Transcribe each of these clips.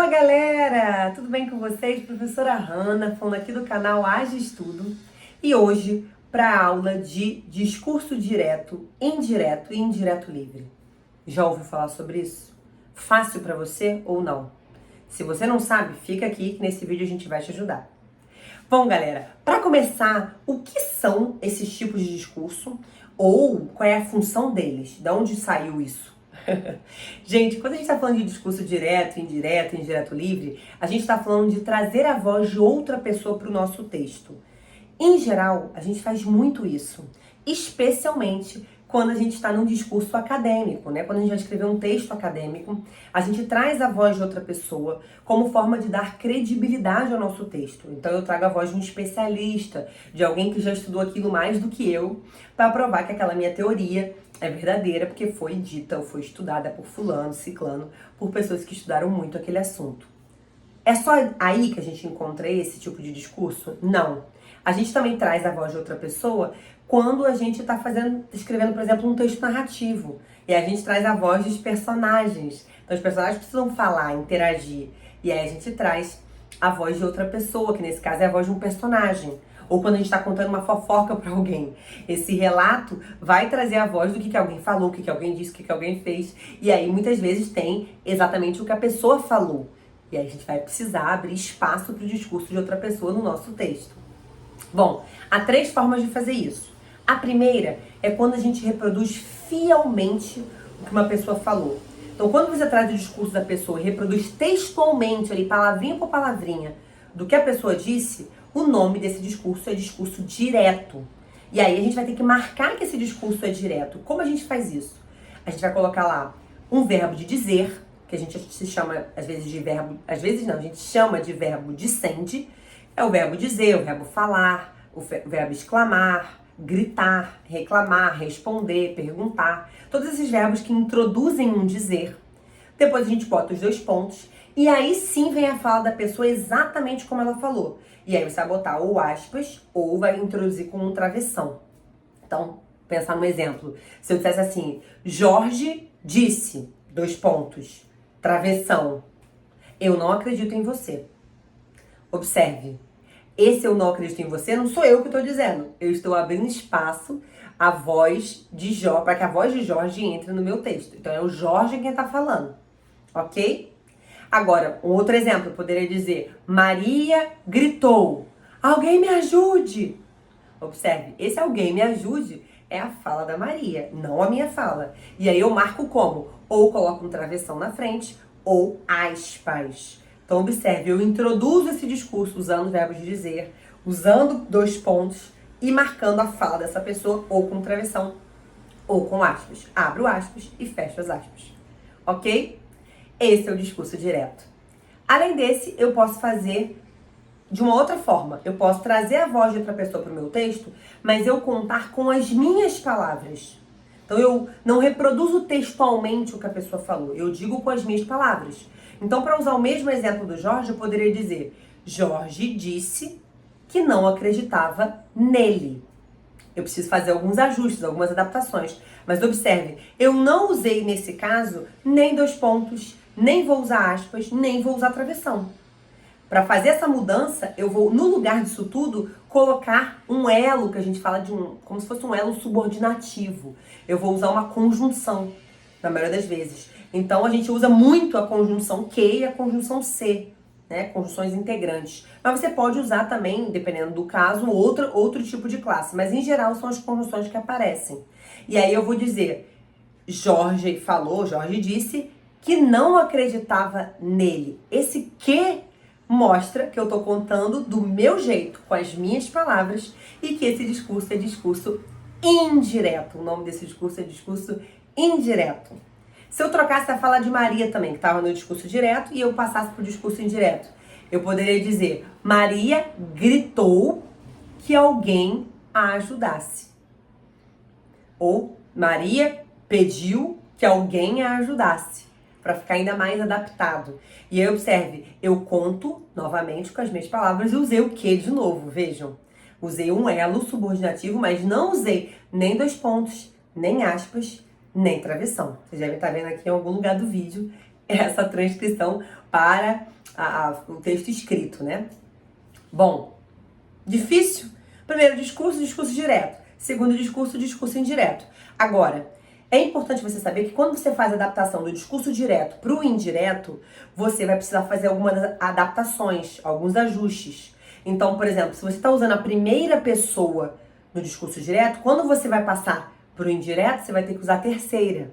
Fala galera, tudo bem com vocês? Professora Hanna, falando aqui do canal Age Estudo. E hoje, para a aula de discurso direto, indireto e indireto livre. Já ouviu falar sobre isso? Fácil para você ou não? Se você não sabe, fica aqui que nesse vídeo a gente vai te ajudar. Bom galera, para começar, o que são esses tipos de discurso? Ou qual é a função deles? De onde saiu isso? Gente, quando a gente está falando de discurso direto, indireto livre, a gente está falando de trazer a voz de outra pessoa para o nosso texto. Em geral, a gente faz muito isso, especialmente quando a gente está num discurso acadêmico, né? Quando a gente vai escrever um texto acadêmico, a gente traz a voz de outra pessoa como forma de dar credibilidade ao nosso texto. Então eu trago a voz de um especialista, de alguém que já estudou aquilo mais do que eu, para provar que aquela minha teoria é verdadeira, porque foi dita ou foi estudada por fulano, ciclano, por pessoas que estudaram muito aquele assunto. É só aí que a gente encontra esse tipo de discurso? Não. A gente também traz a voz de outra pessoa quando a gente está escrevendo, por exemplo, um texto narrativo. E a gente traz a voz dos personagens. Então os personagens precisam falar, interagir. E aí a gente traz a voz de outra pessoa, que nesse caso é a voz de um personagem. Ou quando a gente está contando uma fofoca para alguém. Esse relato vai trazer a voz do que alguém falou, o que alguém disse, o que alguém fez. E aí muitas vezes tem exatamente o que a pessoa falou. E aí a gente vai precisar abrir espaço para o discurso de outra pessoa no nosso texto. Bom, há 3 formas de fazer isso. A primeira é quando a gente reproduz fielmente o que uma pessoa falou. Então, quando você traz o discurso da pessoa e reproduz textualmente, ali, palavrinha por palavrinha, do que a pessoa disse, o nome desse discurso é discurso direto. E aí a gente vai ter que marcar que esse discurso é direto. Como a gente faz isso? A gente vai colocar lá um verbo de dizer, que a gente se chama, às vezes, de verbo... Às vezes não, a gente chama de verbo dicende. É o verbo dizer, o verbo falar, o verbo exclamar, gritar, reclamar, responder, perguntar. Todos esses verbos que introduzem um dizer. Depois a gente bota os 2 pontos. E aí sim vem a fala da pessoa exatamente como ela falou. E aí você vai botar ou aspas, ou vai introduzir com um travessão. Então, pensar num exemplo. Se eu dissesse assim, Jorge disse, 2 pontos, travessão, eu não acredito em você. Observe, esse eu não acredito em você não sou eu que estou dizendo. Eu estou abrindo espaço à voz de Jorge, para que a voz de Jorge entre no meu texto. Então é o Jorge quem está falando, ok? Agora, um outro exemplo, eu poderia dizer, Maria gritou, alguém me ajude. Observe, esse alguém me ajude é a fala da Maria, não a minha fala. E aí eu marco como? Ou coloco um travessão na frente, ou aspas. Então observe, eu introduzo esse discurso usando o verbo de dizer, usando 2 pontos e marcando a fala dessa pessoa ou com travessão ou com aspas. Abro aspas e fecho as aspas. Ok? Esse é o discurso direto. Além desse, eu posso fazer de uma outra forma. Eu posso trazer a voz de outra pessoa para o meu texto, mas eu contar com as minhas palavras. Então eu não reproduzo textualmente o que a pessoa falou, eu digo com as minhas palavras. Então, para usar o mesmo exemplo do Jorge, eu poderia dizer, Jorge disse que não acreditava nele. Eu preciso fazer alguns ajustes, algumas adaptações. Mas observe, eu não usei nesse caso nem 2 pontos, nem vou usar aspas, nem vou usar travessão. Para fazer essa mudança, eu vou, no lugar disso tudo, colocar um elo, que a gente fala de como se fosse um elo subordinativo. Eu vou usar uma conjunção, na maioria das vezes. Então, a gente usa muito a conjunção que e a conjunção se, né? Conjunções integrantes. Mas você pode usar também, dependendo do caso, outro tipo de classe. Mas, em geral, são as conjunções que aparecem. E aí eu vou dizer, Jorge disse que não acreditava nele. Esse que mostra que eu tô contando do meu jeito, com as minhas palavras, e que esse discurso é discurso indireto. O nome desse discurso é discurso indireto. Se eu trocasse a fala de Maria também, que estava no discurso direto, e eu passasse para o discurso indireto, eu poderia dizer, Maria gritou que alguém a ajudasse. Ou Maria pediu que alguém a ajudasse, para ficar ainda mais adaptado. E aí observe, eu conto novamente com as minhas palavras e usei o que de novo, vejam. Usei um elo subordinativo, mas não usei nem 2 pontos, nem aspas, nem travessão. Vocês devem estar vendo aqui em algum lugar do vídeo essa transcrição para o texto escrito, né? Bom, difícil? Primeiro discurso, discurso direto. Segundo discurso, discurso indireto. Agora, é importante você saber que quando você faz a adaptação do discurso direto para o indireto, você vai precisar fazer algumas adaptações, alguns ajustes. Então, por exemplo, se você está usando a primeira pessoa no discurso direto, quando você vai passar para o indireto, você vai ter que usar a terceira.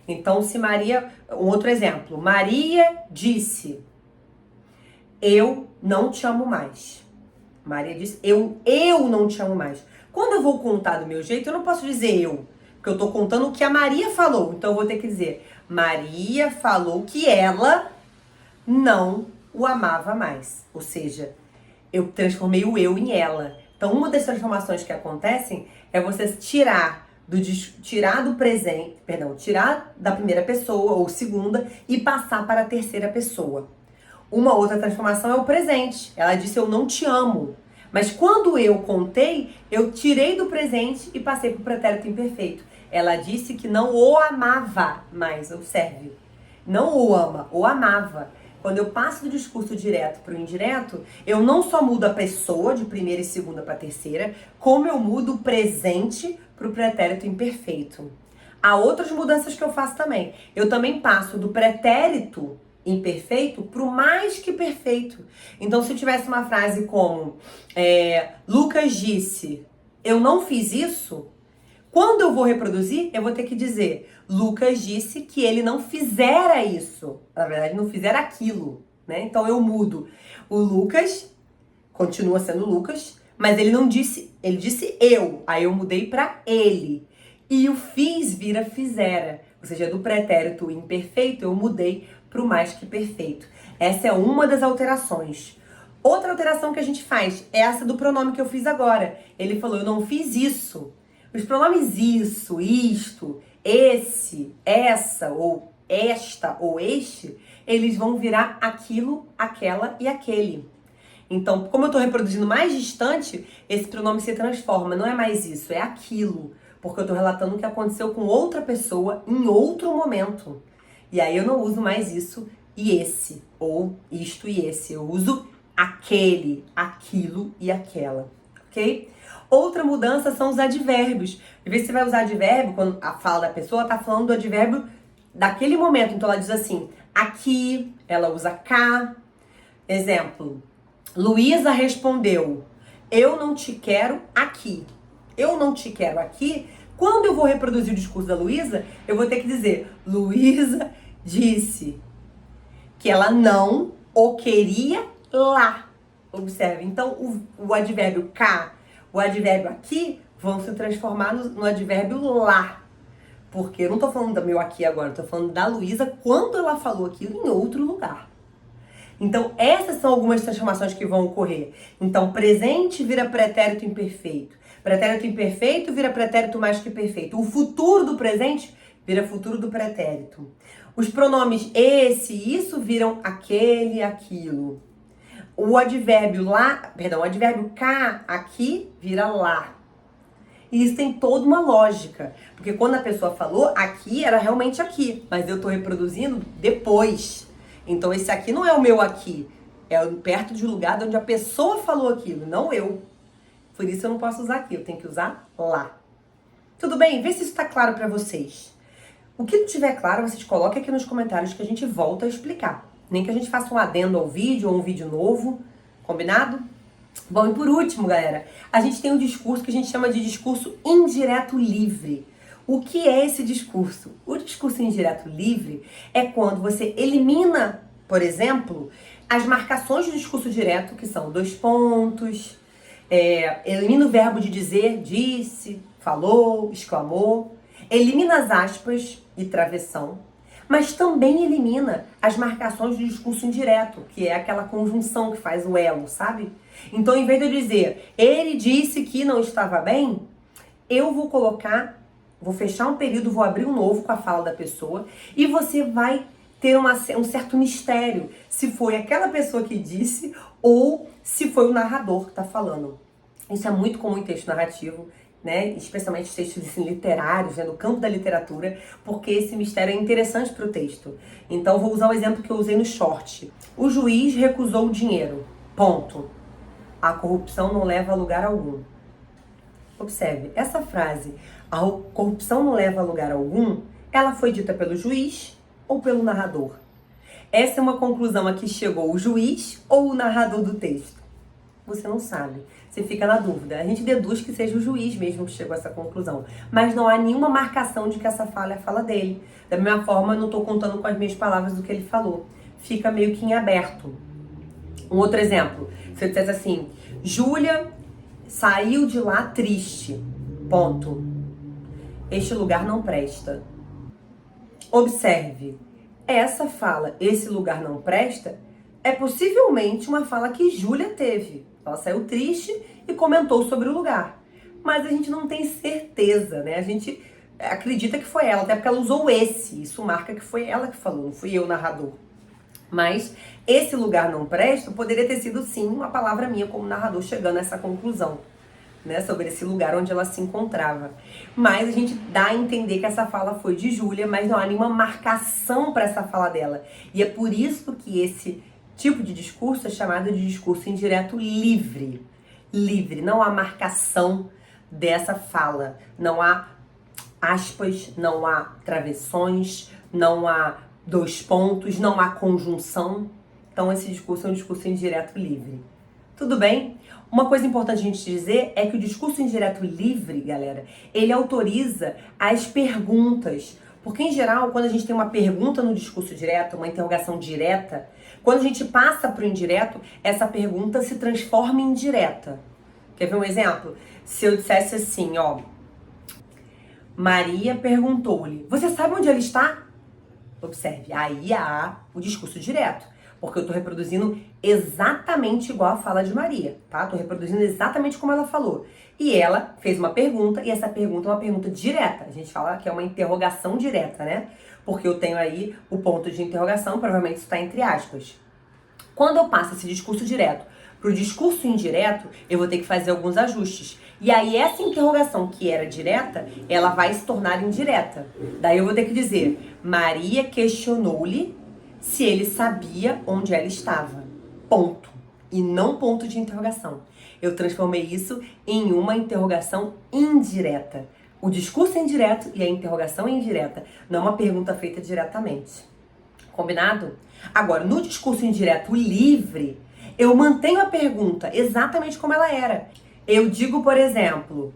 Então, se Maria... Um outro exemplo. Maria disse, eu não te amo mais. Maria disse, eu não te amo mais. Quando eu vou contar do meu jeito, eu não posso dizer eu, porque eu tô contando o que a Maria falou. Então eu vou ter que dizer, Maria falou que ela não o amava mais. Ou seja, eu transformei o eu em ela. Então uma das transformações que acontecem é você tirar do presente, tirar da primeira pessoa ou segunda e passar para a terceira pessoa. Uma outra transformação é o presente. Ela disse, eu não te amo. Mas quando eu contei, eu tirei do presente e passei para o pretérito imperfeito. Ela disse que não o amava mais, observe. Não o ama, o amava. Quando eu passo do discurso direto para o indireto, eu não só mudo a pessoa de primeira e segunda para terceira, como eu mudo o presente para o pretérito imperfeito. Há outras mudanças que eu faço também. Eu também passo do pretérito imperfeito para o mais que perfeito. Então, se eu tivesse uma frase como Lucas disse, eu não fiz isso, quando eu vou reproduzir, eu vou ter que dizer Lucas disse que ele não fizera isso. Na verdade, não fizera aquilo, né? Então, eu mudo. O Lucas continua sendo Lucas, mas ele não disse, ele disse eu. Aí eu mudei para ele. E o fiz vira fizera. Ou seja, do pretérito imperfeito, eu mudei para o mais que perfeito. Essa é uma das alterações. Outra alteração que a gente faz é essa do pronome que eu fiz agora. Ele falou, eu não fiz isso. Os pronomes isso, isto, esse, essa, ou esta, ou este, eles vão virar aquilo, aquela e aquele. Então, como eu estou reproduzindo mais distante, esse pronome se transforma. Não é mais isso, é aquilo. Porque eu estou relatando o que aconteceu com outra pessoa em outro momento. E aí eu não uso mais isso e esse, ou isto e esse. Eu uso aquele, aquilo e aquela, ok? Outra mudança são os advérbios. Às vezes você vai usar advérbio, quando a fala da pessoa está falando do advérbio daquele momento. Então ela diz assim, aqui, ela usa cá. Exemplo, Luísa respondeu, eu não te quero aqui. Eu não te quero aqui. Quando eu vou reproduzir o discurso da Luísa, eu vou ter que dizer, Luísa disse que ela não o queria lá. Observe, então o advérbio cá, o advérbio aqui vão se transformar no advérbio lá. Porque eu não tô falando do meu aqui agora, eu tô falando da Luísa quando ela falou aquilo em outro lugar. Então, essas são algumas transformações que vão ocorrer. Então, presente vira pretérito imperfeito. Pretérito imperfeito vira pretérito mais que perfeito. O futuro do presente vira futuro do pretérito. Os pronomes esse e isso viram aquele e aquilo. O advérbio lá, o advérbio cá, aqui, vira lá. E isso tem toda uma lógica. Porque quando a pessoa falou, aqui era realmente aqui. Mas eu tô reproduzindo depois. Então esse aqui não é o meu aqui. É perto de um lugar onde a pessoa falou aquilo, não eu. Por isso eu não posso usar aqui, eu tenho que usar lá. Tudo bem? Vê se isso tá claro pra vocês. O que não tiver claro, vocês coloquem aqui nos comentários que a gente volta a explicar. Nem que a gente faça um adendo ao vídeo ou um vídeo novo. Combinado? Bom, e por último, galera, a gente tem um discurso que a gente chama de discurso indireto livre. O que é esse discurso? O discurso indireto livre é quando você elimina, por exemplo, as marcações do discurso direto, que são 2 pontos, elimina o verbo de dizer, disse, falou, exclamou, elimina as aspas e travessão, mas também elimina as marcações do discurso indireto, que é aquela conjunção que faz o elo, sabe? Então, em vez de eu dizer, ele disse que não estava bem, eu vou colocar, vou fechar um período, vou abrir um novo com a fala da pessoa e você vai ter um certo mistério se foi aquela pessoa que disse ou se foi o narrador que está falando. Isso é muito comum em texto narrativo né, especialmente os textos assim, literários, né, no campo da literatura, porque esse mistério é interessante para o texto. Então, vou usar o exemplo que eu usei no short. O juiz recusou o dinheiro. Ponto. A corrupção não leva a lugar algum. Observe, essa frase, a corrupção não leva a lugar algum, ela foi dita pelo juiz ou pelo narrador? Essa é uma conclusão a que chegou o juiz ou o narrador do texto? Você não sabe. Você fica na dúvida. A gente deduz que seja o juiz mesmo que chegou a essa conclusão. Mas não há nenhuma marcação de que essa fala é a fala dele. Da mesma forma, eu não estou contando com as minhas palavras do que ele falou. Fica meio que em aberto. Um outro exemplo. Se eu dissesse assim, Júlia saiu de lá triste. Ponto. Este lugar não presta. Observe. Essa fala, esse lugar não presta, é possivelmente uma fala que Júlia teve. Ela saiu triste e comentou sobre o lugar. Mas a gente não tem certeza, né? A gente acredita que foi ela, até porque ela usou esse. Isso marca que foi ela que falou, não fui eu, narrador. Mas esse lugar não presta poderia ter sido, sim, uma palavra minha como narrador chegando a essa conclusão, né? Sobre esse lugar onde ela se encontrava. Mas a gente dá a entender que essa fala foi de Júlia, mas não há nenhuma marcação para essa fala dela. E é por isso que esse tipo de discurso é chamado de discurso indireto livre. Livre, não há marcação dessa fala, não há aspas, não há travessões, não há dois pontos, não há conjunção. Então esse discurso é um discurso indireto livre. Tudo bem? Uma coisa importante a gente dizer é que o discurso indireto livre, galera, ele autoriza as perguntas. Porque, em geral, quando a gente tem uma pergunta no discurso direto, uma interrogação direta, quando a gente passa para o indireto, essa pergunta se transforma em direta. Quer ver um exemplo? Se eu dissesse assim, ó, Maria perguntou-lhe, você sabe onde ela está? Observe, aí há o discurso direto, porque eu estou reproduzindo exatamente igual a fala de Maria, tá? Estou reproduzindo exatamente como ela falou. E ela fez uma pergunta, e essa pergunta é uma pergunta direta. A gente fala que é uma interrogação direta, né? Porque eu tenho aí o ponto de interrogação, provavelmente isso está entre aspas. Quando eu passo esse discurso direto para o discurso indireto, eu vou ter que fazer alguns ajustes. E aí essa interrogação que era direta, ela vai se tornar indireta. Daí eu vou ter que dizer, Maria questionou-lhe se ele sabia onde ela estava. Ponto. E não ponto de interrogação. Eu transformei isso em uma interrogação indireta. O discurso é indireto e a interrogação é indireta. Não é uma pergunta feita diretamente. Combinado? Agora, no discurso indireto livre, eu mantenho a pergunta exatamente como ela era. Eu digo, por exemplo,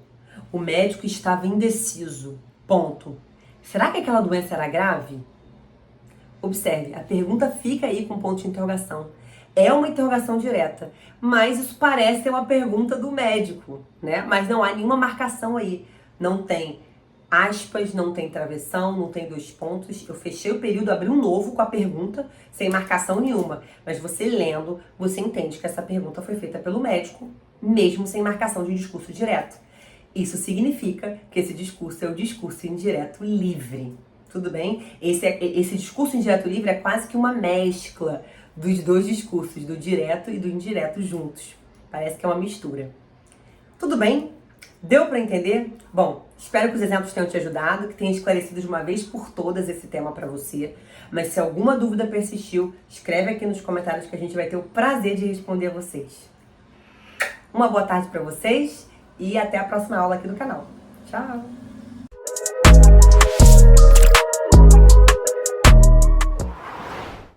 o médico estava indeciso. Ponto. Será que aquela doença era grave? Observe, a pergunta fica aí com ponto de interrogação. É uma interrogação direta, mas isso parece ser uma pergunta do médico, né? Mas não há nenhuma marcação aí. Não tem aspas, não tem travessão, não tem dois pontos. Eu fechei o período, abri um novo com a pergunta, sem marcação nenhuma. Mas você lendo, você entende que essa pergunta foi feita pelo médico, mesmo sem marcação de discurso direto. Isso significa que esse discurso é o discurso indireto livre. Tudo bem? Esse discurso indireto livre é quase que uma mescla dos dois discursos, do direto e do indireto juntos. Parece que é uma mistura. Tudo bem? Deu para entender? Bom, espero que os exemplos tenham te ajudado, que tenha esclarecido de uma vez por todas esse tema para você. Mas se alguma dúvida persistiu, escreve aqui nos comentários que a gente vai ter o prazer de responder a vocês. Uma boa tarde para vocês e até a próxima aula aqui do canal. Tchau!